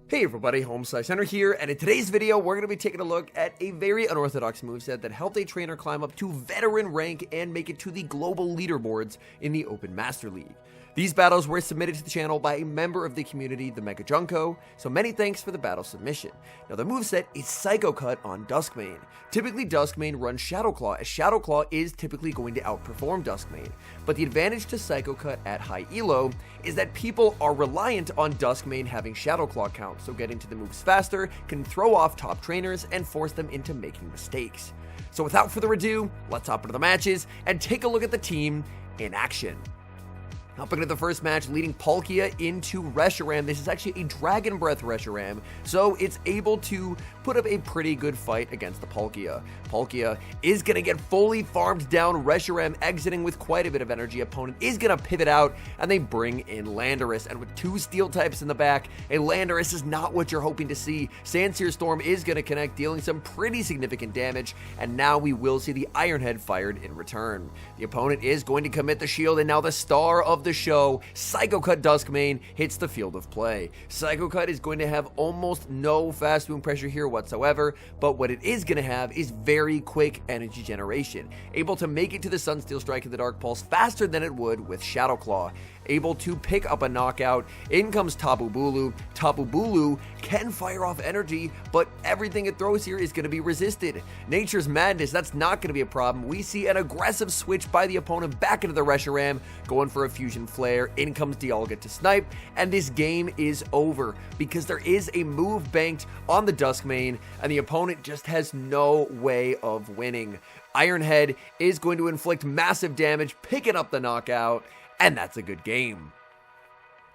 Hey everybody, HomeSliceHenry here, and in today's video, we're going to be taking a look at a very unorthodox moveset that helped a trainer climb up to veteran rank and make it to the global leaderboards in the Open Master League. These battles were submitted to the channel by a member of the community, the Mega Junko, so many thanks for the battle submission. Now the moveset is Psycho Cut on Dusk Mane. Typically Dusk Mane runs Shadow Claw, as Shadow Claw is typically going to outperform Dusk Mane. But the advantage to Psycho Cut at high elo is that people are reliant on Dusk Mane having Shadow Claw count, so getting to the moves faster can throw off top trainers and force them into making mistakes. So without further ado, let's hop into the matches and take a look at the team in action. Hopping into the first match, leading Palkia into Reshiram. This is actually a Dragon Breath Reshiram, so it's able to put up a pretty good fight against the Palkia. Palkia is going to get fully farmed down. Reshiram exiting with quite a bit of energy. Opponent is going to pivot out, and they bring in Landorus. And with two Steel types in the back, a Landorus is not what you're hoping to see. Sandsear Storm is going to connect, dealing some pretty significant damage, and now we will see the Iron Head fired in return. The opponent is going to commit the shield, and now the star of the show, Psycho Cut Dusk Mane, hits the field of play. Psycho Cut is going to have almost no fast wound pressure here whatsoever, but what it is going to have is very quick energy generation, able to make it to the Sunsteel Strike and the Dark Pulse faster than it would with Shadow Claw. Able to pick up a knockout. In comes Tapu Bulu. Tapu Bulu can fire off energy, but everything it throws here is going to be resisted. Nature's Madness, that's not going to be a problem. We see an aggressive switch by the opponent back into the Reshiram, going for a Fusion Flare. In comes Dialga to snipe, and this game is over because there is a move banked on the Dusk Mane, and the opponent just has no way of winning. Iron Head is going to inflict massive damage, picking up the knockout, and that's a good game.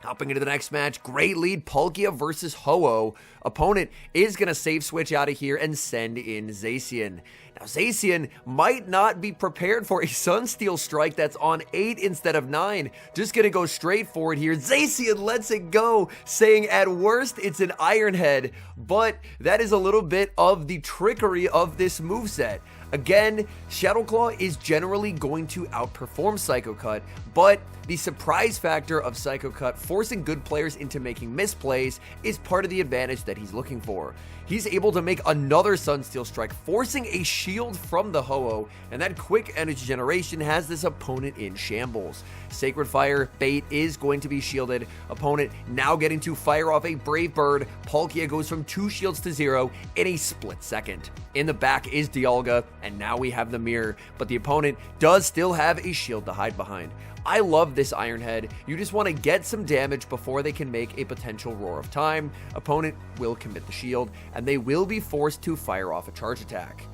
Hopping into the next match, great lead, Palkia versus Ho-Oh. Opponent is going to save switch out of here and send in Zacian. Now Zacian might not be prepared for a Sunsteel Strike that's on 8 instead of 9. Just going to go straight for it here. Zacian lets it go, saying at worst it's an Iron Head. But that is a little bit of the trickery of this moveset. Again, Shadow Claw is generally going to outperform Psycho Cut, but the surprise factor of Psycho Cut forcing good players into making misplays is part of the advantage that he's looking for. He's able to make another Sunsteel Strike, forcing a shield from the Ho-Oh, and that quick energy generation has this opponent in shambles. Sacred Fire bait is going to be shielded. Opponent now getting to fire off a Brave Bird. Palkia goes from 2 shields to 0 in a split second. In the back is Dialga, and now we have the mirror, but the opponent does still have a shield to hide behind. I love this Iron Head. You just want to get some damage before they can make a potential Roar of Time. Opponent will commit the shield, and they will be forced to fire off a charge attack.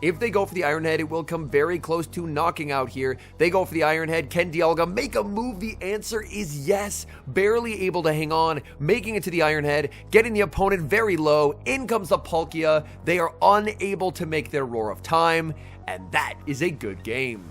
If they go for the Iron Head, it will come very close to knocking out here. They go for the Iron Head. Can Dialga make a move? The answer is yes. Barely able to hang on, making it to the Iron Head, getting the opponent very low. In comes the Palkia. They are unable to make their Roar of Time, and that is a good game.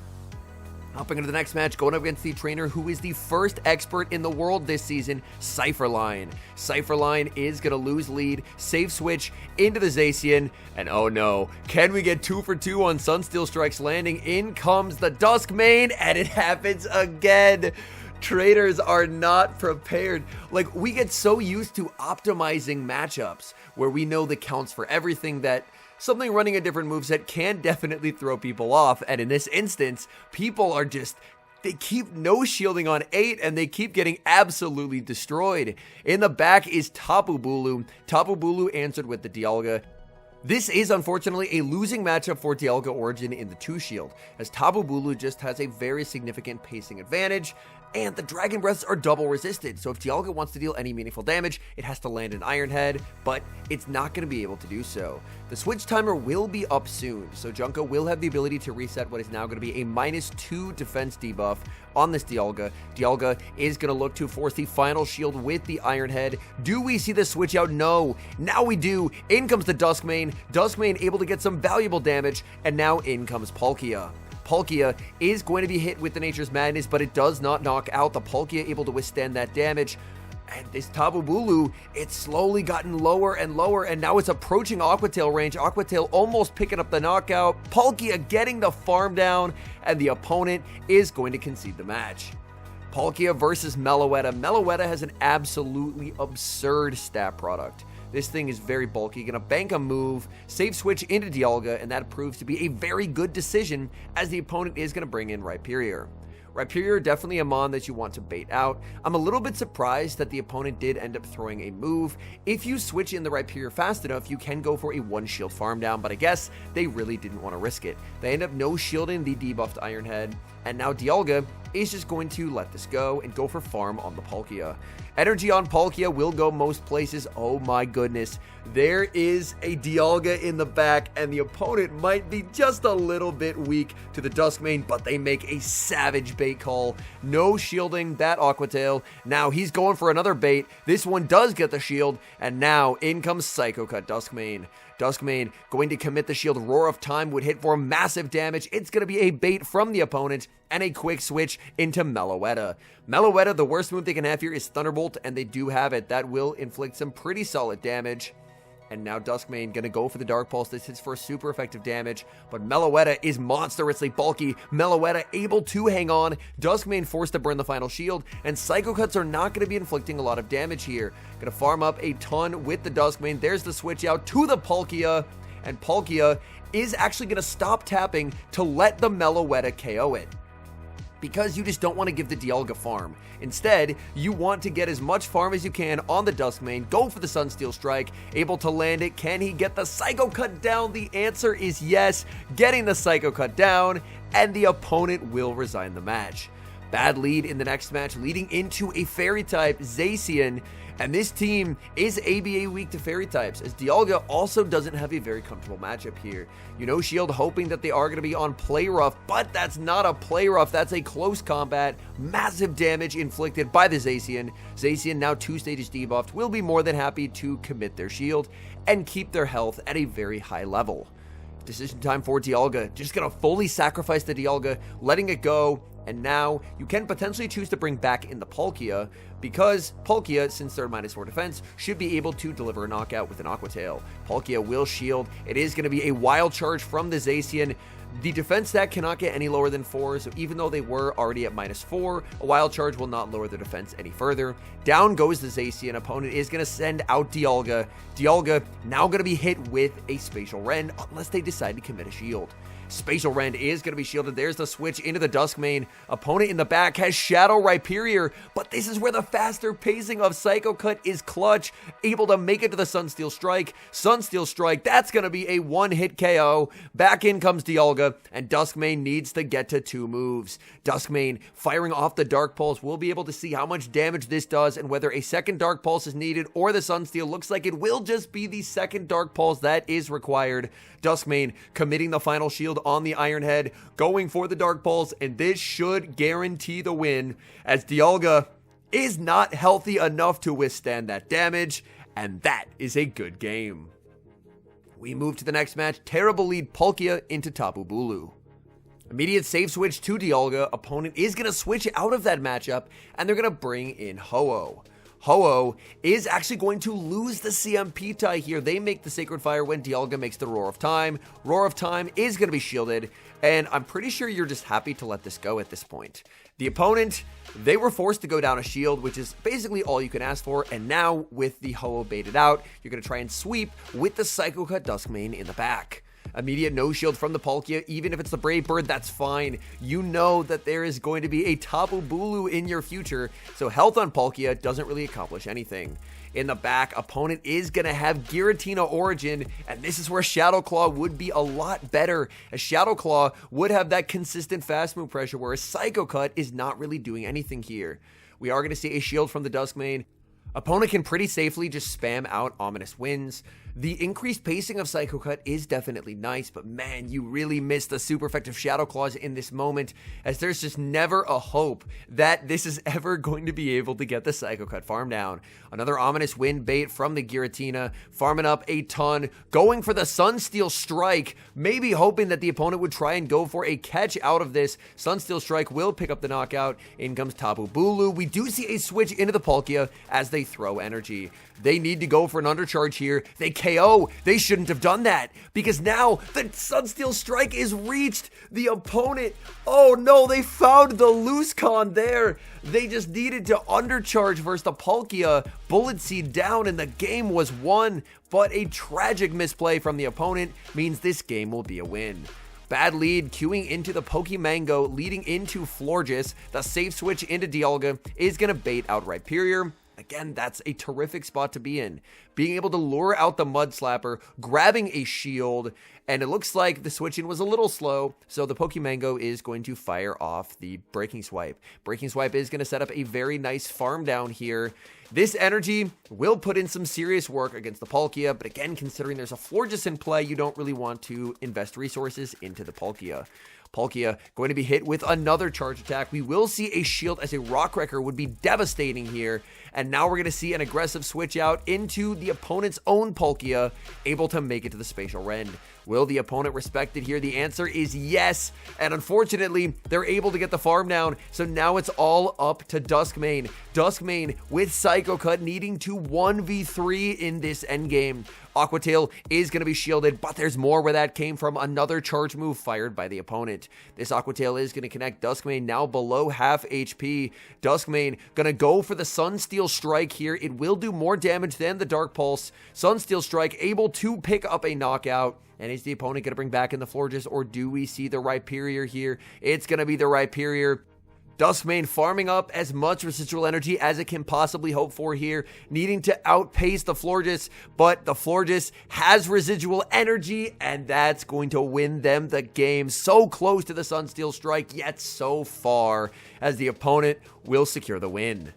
Hopping into the next match, going up against the trainer who is the first expert in the world this season, Cypherline. Cypherline is going to lose lead, save switch into the Zacian, and oh no, can we get 2 for 2 on Sunsteel Strikes landing? In comes the Dusk Mane, and it happens again. Traders are not prepared. Like, we get so used to optimizing matchups where we know the counts for everything that something running a different moveset can definitely throw people off, and in this instance, people are just, they keep no shielding on 8, and they keep getting absolutely destroyed. In the back is Tapu Bulu. Tapu Bulu answered with the Dialga. This is unfortunately a losing matchup for Dialga Origin in the 2 shield, as Tapu Bulu just has a very significant pacing advantage, and the Dragon Breaths are double resisted, so if Dialga wants to deal any meaningful damage, it has to land an Iron Head, but it's not going to be able to do so. The switch timer will be up soon, so Junko will have the ability to reset what is now going to be a -2 defense debuff on this Dialga. Dialga is going to look to force the final shield with the Iron Head. Do we see the switch out? No. Now we do. In comes the Dusk Mane. Dusk Mane able to get some valuable damage, and now in comes Palkia. Palkia is going to be hit with the Nature's Madness, but it does not knock out. The Palkia able to withstand that damage. And this Tapu Bulu, it's slowly gotten lower and lower, and now it's approaching Aqua Tail range. Aqua Tail almost picking up the knockout. Palkia getting the farm down, and the opponent is going to concede the match. Palkia versus Meloetta. Meloetta has an absolutely absurd stat product. This thing is very bulky. Gonna bank a move, save switch into Dialga, and that proves to be a very good decision as the opponent is gonna bring in Rhyperior. Rhyperior, definitely a mon that you want to bait out. I'm a little bit surprised that the opponent did end up throwing a move. If you switch in the Rhyperior fast enough, you can go for a 1-shield farm down, but I guess they really didn't want to risk it. They end up no-shielding the debuffed Ironhead, and now Dialga is just going to let this go and go for farm on the Palkia. Energy on Palkia will go most places. Oh my goodness. There is a Dialga in the back, and the opponent might be just a little bit weak to the Dusk Mane, but they make a savage bait call. No shielding that Aqua Tail. Now he's going for another bait. This one does get the shield, and now in comes Psycho Cut Dusk Mane. Dusk Mane going to commit the shield. Roar of Time would hit for massive damage. It's going to be a bait from the opponent and a quick switch into Meloetta. Meloetta, the worst move they can have here is Thunderbolt, and they do have it. That will inflict some pretty solid damage. And now Dusk Mane gonna go for the Dark Pulse. This hits for super effective damage, but Meloetta is monstrously bulky. Meloetta able to hang on. Dusk Mane forced to burn the final shield, and Psycho Cuts are not gonna be inflicting a lot of damage here. Gonna farm up a ton with the Dusk Mane. There's the switch out to the Palkia, and Palkia is actually gonna stop tapping to let the Meloetta KO it, because you just don't want to give the Dialga farm. Instead, you want to get as much farm as you can on the Dusk Mane, go for the Sunsteel Strike, able to land it. Can he get the Psycho Cut down? The answer is yes, getting the Psycho Cut down, and the opponent will resign the match. Bad lead in the next match, leading into a Fairy type, Zacian, and this team is ABA weak to Fairy types, as Dialga also doesn't have a very comfortable matchup here. You know, Shield hoping that they are going to be on Play Rough, but that's not a Play Rough, that's a close combat. Massive damage inflicted by the Zacian. Zacian, now 2 stages debuffed, will be more than happy to commit their shield and keep their health at a very high level. Decision time for Dialga, just going to fully sacrifice the Dialga, letting it go. And now you can potentially choose to bring back in the Palkia, because Palkia, since they're -4 defense, should be able to deliver a knockout with an Aqua Tail. Palkia will shield. It is going to be a wild charge from the Zacian. The defense stat cannot get any lower than 4, so even though they were already at -4, a wild charge will not lower their defense any further. Down goes the Zacian. Opponent is going to send out Dialga. Dialga now going to be hit with a Spatial Rend, unless they decide to commit a shield. Spatial Rend is going to be shielded. There's the switch into the Dusk Mane. Opponent in the back has Shadow Rhyperior, but this is where the faster pacing of Psycho Cut is clutch. Able to make it to the Sunsteel Strike. Sunsteel Strike, that's going to be a 1-hit KO. Back in comes Dialga, and Dusk Mane needs to get to 2 moves. Dusk Mane firing off the Dark Pulse. We'll be able to see how much damage this does and whether a second Dark Pulse is needed or the Sunsteel. Looks like it will just be the second Dark Pulse that is required. Dusk Mane committing the final shield on the Ironhead, going for the Dark Pulse, and this should guarantee the win, as Dialga is not healthy enough to withstand that damage, and that is a good game. We move to the next match. Terrible lead Palkia into Tapu Bulu. Immediate save switch to Dialga. Opponent is going to switch out of that matchup, and they're going to bring in Ho-Oh. Ho-Oh is actually going to lose the CMP tie here. They make the Sacred Fire when Dialga makes the Roar of Time. Roar of Time is going to be shielded, and I'm pretty sure you're just happy to let this go at this point. The opponent, they were forced to go down a shield, which is basically all you can ask for, and now with the Ho-Oh baited out, you're going to try and sweep with the Psycho Cut Dusk Mane in the back. Immediate no shield from the Palkia. Even if it's the Brave Bird, that's fine. You know that there is going to be a Tapu Bulu in your future, so health on Palkia doesn't really accomplish anything. In the back, opponent is going to have Giratina Origin, and this is where Shadow Claw would be a lot better, as Shadow Claw would have that consistent fast move pressure, whereas Psycho Cut is not really doing anything here. We are going to see a shield from the Dusk Mane. Opponent can pretty safely just spam out Ominous Winds. The increased pacing of Psycho Cut is definitely nice, but man, you really miss the super effective Shadow Claws in this moment, as there's just never a hope that this is ever going to be able to get the Psycho Cut farm down. Another Ominous Wind bait from the Giratina, farming up a ton, going for the Sunsteel Strike, maybe hoping that the opponent would try and go for a catch out of this. Sunsteel Strike will pick up the knockout. In comes Tapu Bulu. We do see a switch into the Palkia as they throw energy. They need to go for an undercharge here. They KO. They shouldn't have done that because now the Sunsteel Strike is reached. The opponent, oh no, they found the loose con there. They just needed to undercharge versus the Palkia. Bullet Seed down and the game was won, but a tragic misplay from the opponent means this game will be a win. Bad lead, queuing into the Pokemango, leading into Florges. The safe switch into Dialga is going to bait out Rhyperior. Again, that's a terrific spot to be in. Being able to lure out the Mud Slapper, grabbing a shield, and it looks like the switch-in was a little slow, so the Pokemango is going to fire off the Breaking Swipe. Breaking Swipe is going to set up a very nice farm down here. This energy will put in some serious work against the Palkia, but again, considering there's a Florges in play, you don't really want to invest resources into the Palkia. Palkia going to be hit with another charge attack. We will see a shield as a Rock Wrecker would be devastating here. And now we're going to see an aggressive switch out into the opponent's own Palkia, able to make it to the Spatial Rend. Will the opponent respect it here? The answer is yes. And unfortunately, they're able to get the farm down. So now it's all up to Dusk Mane. Dusk Mane with Psycho Cut needing to 1v3 in this endgame. Aqua Tail is going to be shielded, but there's more where that came from. Another charge move fired by the opponent. This Aqua Tail is going to connect. Dusk Mane now below half HP. Dusk Mane going to go for the Sunsteel Strike here. It will do more damage than the Dark Pulse. Sunsteel Strike able to pick up a knockout. And is the opponent going to bring back in the Florges, or do we see the Rhyperior here? It's going to be the Rhyperior. Dusk Mane farming up as much residual energy as it can possibly hope for here, needing to outpace the Florges, but the Florges has residual energy, and that's going to win them the game. So close to the Sunsteel Strike, yet so far, as the opponent will secure the win.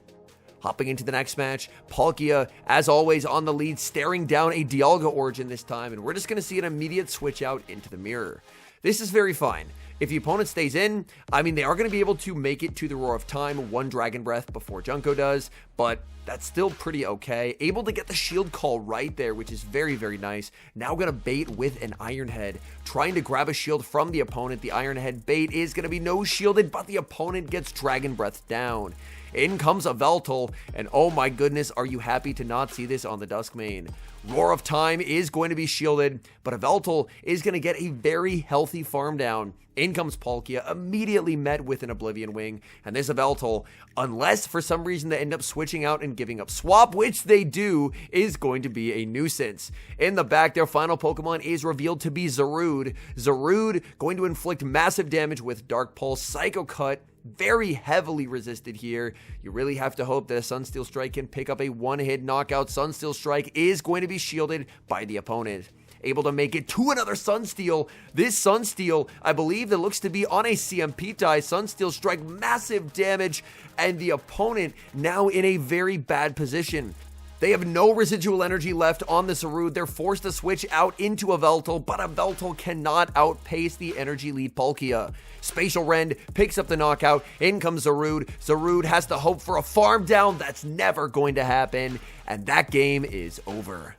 Hopping into the next match, Palkia, as always, on the lead, staring down a Dialga Origin this time, and we're just going to see an immediate switch out into the mirror. This is very fine. If the opponent stays in, I mean, they are going to be able to make it to the Roar of Time, one Dragon Breath before Junko does, but that's still pretty okay. Able to get the shield call right there, which is very, very nice. Now going to bait with an Iron Head, trying to grab a shield from the opponent. The Iron Head bait is going to be no shielded, but the opponent gets Dragon Breath down. In comes a Veltal, and oh my goodness, are you happy to not see this on the Dusk Mane? Roar of Time is going to be shielded, but a Veltal is going to get a very healthy farm down. In comes Palkia, immediately met with an Oblivion Wing, and there's a Veltal, unless for some reason they end up switching out and giving up Swap, which they do, is going to be a nuisance. In the back, their final Pokemon is revealed to be Zarude. Zarude going to inflict massive damage with Dark Pulse, Psycho Cut, very heavily resisted here. You really have to hope that a Sunsteel Strike can pick up a one-hit knockout. Sunsteel Strike is going to be shielded by the opponent. Able to make it to another Sunsteel. This Sunsteel, I believe that looks to be on a CMP tie. Sunsteel Strike, massive damage, and the opponent now in a very bad position. They have no residual energy left on the Zarude. They're forced to switch out into a Veltal, but a Veltal cannot outpace the energy lead Palkia. Spatial Rend picks up the knockout. In comes Zarude. Zarude has to hope for a farm down. That's never going to happen, and that game is over.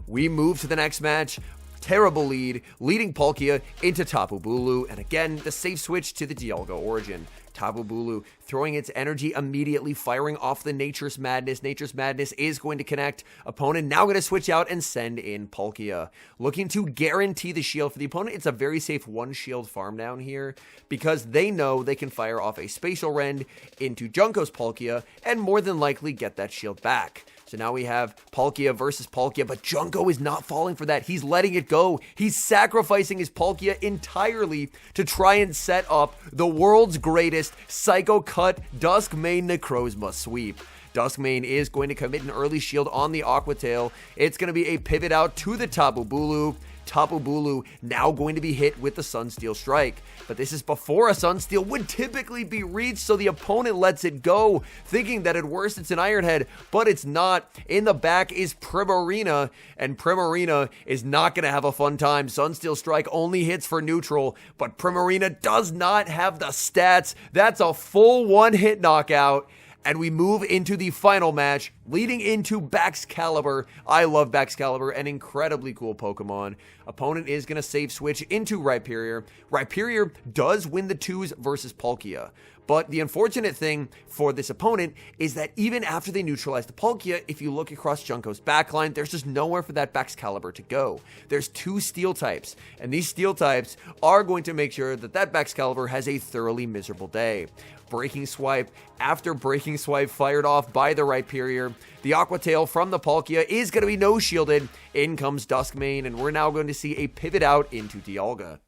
We move to the next match. Terrible lead, leading Palkia into Tapu Bulu, and again, the safe switch to the Dialga Origin. Tapu Bulu throwing its energy immediately, firing off the Nature's Madness. Nature's Madness is going to connect. Opponent now going to switch out and send in Palkia. Looking to guarantee the shield for the opponent. It's a very safe one shield farm down here because they know they can fire off a Spatial Rend into Junko's Palkia and more than likely get that shield back. So now we have Palkia versus Palkia, but Junko is not falling for that. He's letting it go. He's sacrificing his Palkia entirely to try and set up the world's greatest Psycho Cut Dusk Mane Necrozma sweep. Dusk Mane is going to commit an early shield on the Aqua Tail. It's going to be a pivot out to the Tapu Bulu. Tapu Bulu now going to be hit with the Sunsteel Strike. But this is before a Sunsteel would typically be reached, so the opponent lets it go, thinking that at worst it's an Iron Head, but it's not. In the back is Primarina, and Primarina is not going to have a fun time. Sunsteel Strike only hits for neutral, but Primarina does not have the stats. That's a full one-hit knockout. And we move into the final match, leading into Baxcalibur. I love Baxcalibur, an incredibly cool Pokemon. Opponent is going to save switch into Rhyperior. Rhyperior does win the twos versus Palkia, But the unfortunate thing for this opponent is that even after they neutralize the Palkia, if you look across Junko's backline, there's just nowhere for that Baxcalibur to go. There's 2 steel types, and these steel types are going to make sure that that Baxcalibur has a thoroughly miserable day. Breaking Swipe after Breaking Swipe fired off by the Rhyperior. The Aqua Tail from the Palkia is going to be no-shielded. In comes Dusk Mane, and we're now going to see a pivot out into Dialga.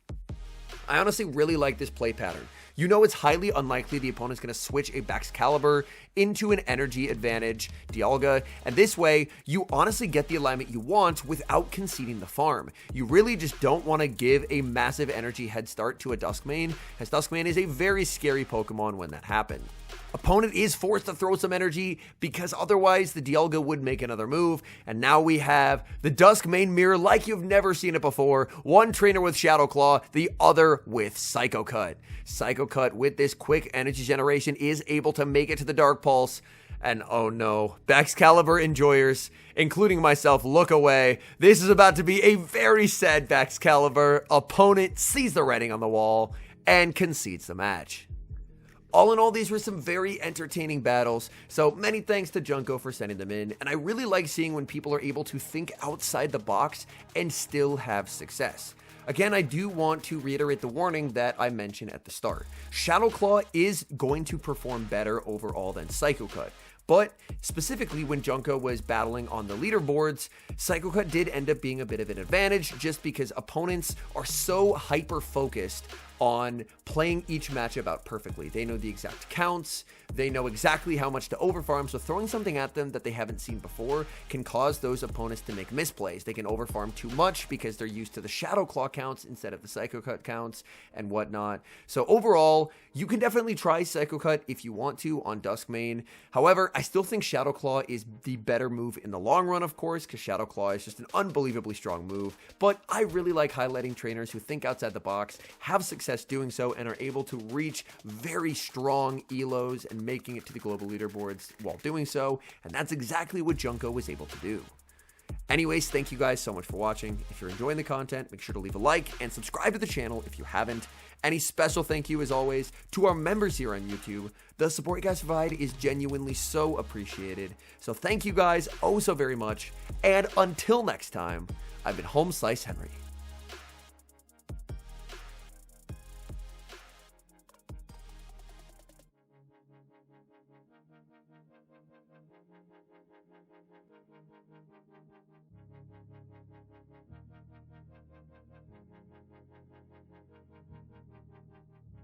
I honestly really like this play pattern. You know it's highly unlikely the opponent's going to switch a Baxcalibur into an energy advantage Dialga, and this way, you honestly get the alignment you want without conceding the farm. You really just don't want to give a massive energy head start to a Duskmane, as Duskmane is a very scary Pokemon when that happens. Opponent is forced to throw some energy because otherwise the Dialga would make another move, and now we have the Duskmane mirror like you've never seen it before. One trainer with Shadow Claw, the other with Psycho Cut. Psycho Cut with this quick energy generation is able to make it to the Dark Pulse. And oh no, Baxcalibur enjoyers, including myself, look away. This is about to be a very sad Baxcalibur. Opponent sees the writing on the wall and concedes the match. All in all, these were some very entertaining battles, so many thanks to Junko for sending them in, and I really like seeing when people are able to think outside the box and still have success. Again, I do want to reiterate the warning that I mentioned at the start. Shadow Claw is going to perform better overall than Psycho Cut. But specifically when Junko was battling on the leaderboards, Psycho Cut did end up being a bit of an advantage just because opponents are so hyper-focused on playing each matchup out perfectly. They know the exact counts, they know exactly how much to overfarm, so throwing something at them that they haven't seen before can cause those opponents to make misplays. They can overfarm too much because they're used to the Shadow Claw counts instead of the Psycho Cut counts and whatnot. So overall, you can definitely try Psycho Cut if you want to on Duskmane. However, I still think Shadow Claw is the better move in the long run, of course, because Shadow Claw is just an unbelievably strong move. But I really like highlighting trainers who think outside the box, have success doing so, and are able to reach very strong elos and making it to the global leaderboards while doing so, and that's exactly what Junko was able to do. Anyways, thank you guys so much for watching. If you're enjoying the content, make sure to leave a like and subscribe to the channel if you haven't. Any special thank you, as always, to our members here on YouTube. The support you guys provide is genuinely so appreciated. So thank you guys oh so very much, and until next time, I've been HomeSliceHenry.